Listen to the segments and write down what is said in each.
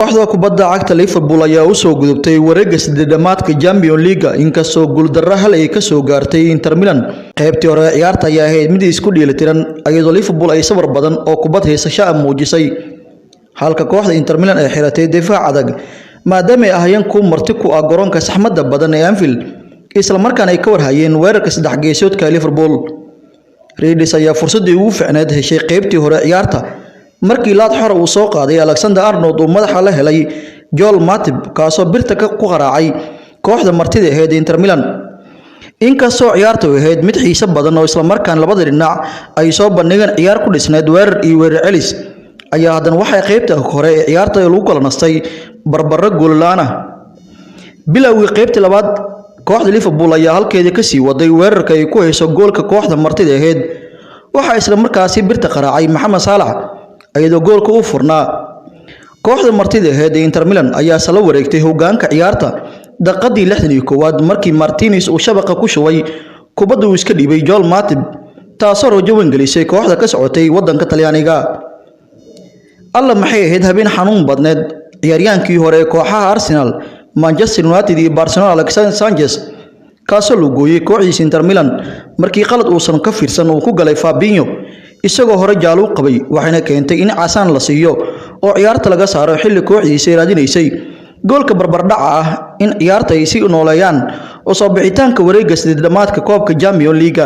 kooxda kubadda cagta Liverpool ayaa u soo gudubtay wareegga siddeedamaadka Champions League inkastoo guuldarro hal ay ka soo gaartay Inter Milan. Qaybtii hore ciyaarta ayaa ahayd mid isku dheelitiran iyadoo Liverpool ay sawir badan oo kubad heysasho muujisay halka kooxda Inter Milan ay xiratay difaac adag maadaama ay ahaayeen ku marti ku ah garoonka saxmadda badan ee Anfield isla markaana ay ka warhayeen weerarka saddex geesoodka Liverpool. Reedis ayaa fursadii ugu fiicneed heshay qaybtii hore ciyaarta markii laad xor uu soo qaaday Alexander Arnold oo madaxa la helay Joel Matip kaasoo birta ku qaraacay kooxda martida ahayd Inter Milan. inkastoo ciyaartu ahayd mid xiiso badan oo isla markaan labada dhinac ay soo bandhigeen ciyaar ku dhisneed weerar iyo weerar celis ayaa hadan waxay qaybta hore ee ciyaarta lagu kala nastay barbaro gool la'aan ah. bilowgii qaybta labaad kooxda Liverpool ayaa halkeedii ka sii waday weerarka ay ku hayso goolka kooxda martida ahayd waxa isla markaasi birta qaraacay Mohamed Salah ayadoo goolka u furnaa. kooxda martida ahayd Inter Milan ayaa sala wareegtay hoggaanka ciyaarta daqiiqadii 61aad markii Martinez uu shabaqa ku shubay kubadda uu iska dhibay Joel Matip taasoo rajo weyn gelisay kooxda ka socotay wadanka Talyaaniga. alla maxay ahayd habeen xanuun badneed ciyaaryaankii hore ee kooxaha Arsenal, Manchester United iyo Barcelona Alexis Sanchez kaasoo loo gooyay kooxdiisa Inter Milan markii qalad uusan ka fiirsan uu ku galay Fabinho isagoo hore jaalo u qabay waxayna keentay in casaan la siiyo oo ciyaarta laga saaro xilli kooxdiisa raadinaysay goolka barbardhaca ah in ciyaarta ay si nooleeyaan oo soo bixitaanka wareegga siddeedamaadka koobka Champions League.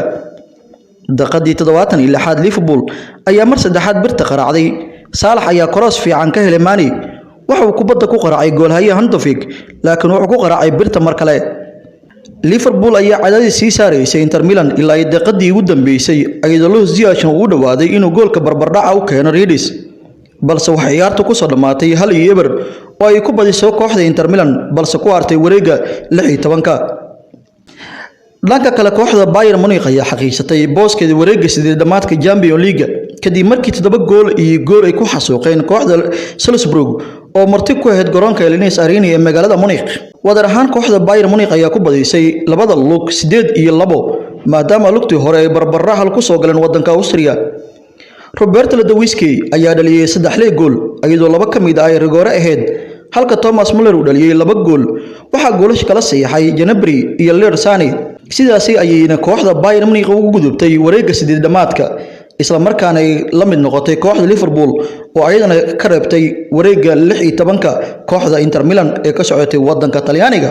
daqiiqadii 76aad Liverpool ayaa mar saddexaad birta qaraacday. Salah ayaa cross fiican ka helay Mane waxa uu kubadda ku qaraacay goolhayaha Handofik laakiin wuxuu ku qaraacay birta mar kale. Liverpool ayaa cadaadis sii saaraysay Inter Milan ilaa ay daqiiqadii ugu dambeysay iyadoo Luis Diaz uu dhawaaday inuu goolka barbardhaca u keeno Reedis balse waxa ciyaartu ku soo dhamaatay 1-0 oo ay ku badiso kooxda Inter Milan balse ku artay wareegga 16-ka. dhanka kale kooxda Bayern Munich ayaa xaqiiqsatay booskeeda wareegga siddeedamaadka Champions League kadib markii 7 gool iyo gool ay ku xasuuqeen kooxda Salzburg oo marti ku ahayd garoonka Allianz Arena ee magaalada Munich. wadar ahaan kooxda Bayern Munich ayaa ku badisay labada lug 8-2 maadaama lugtii hore ay barbaro hal ku soo galeen wadanka Austria. Robert Lewandowski ayaa dhaliyay 3 gool iyadoo laba ka mid ah ay rigoore ahayd halka Thomas Müller uu dhaliyay 2 gool. waxa goolasho kala saxiixay Gnabry iyo Leroy Sané sidaas ayayna kooxda Bayern Munich ugu gudubtay wareegga siddeedamaadka isla markaana ay la mid noqotay kooxda Liverpool oo ayadana ka reebtay wareegga 16-ka kooxda Inter Milan ee ka socotay wadanka Talyaaniga.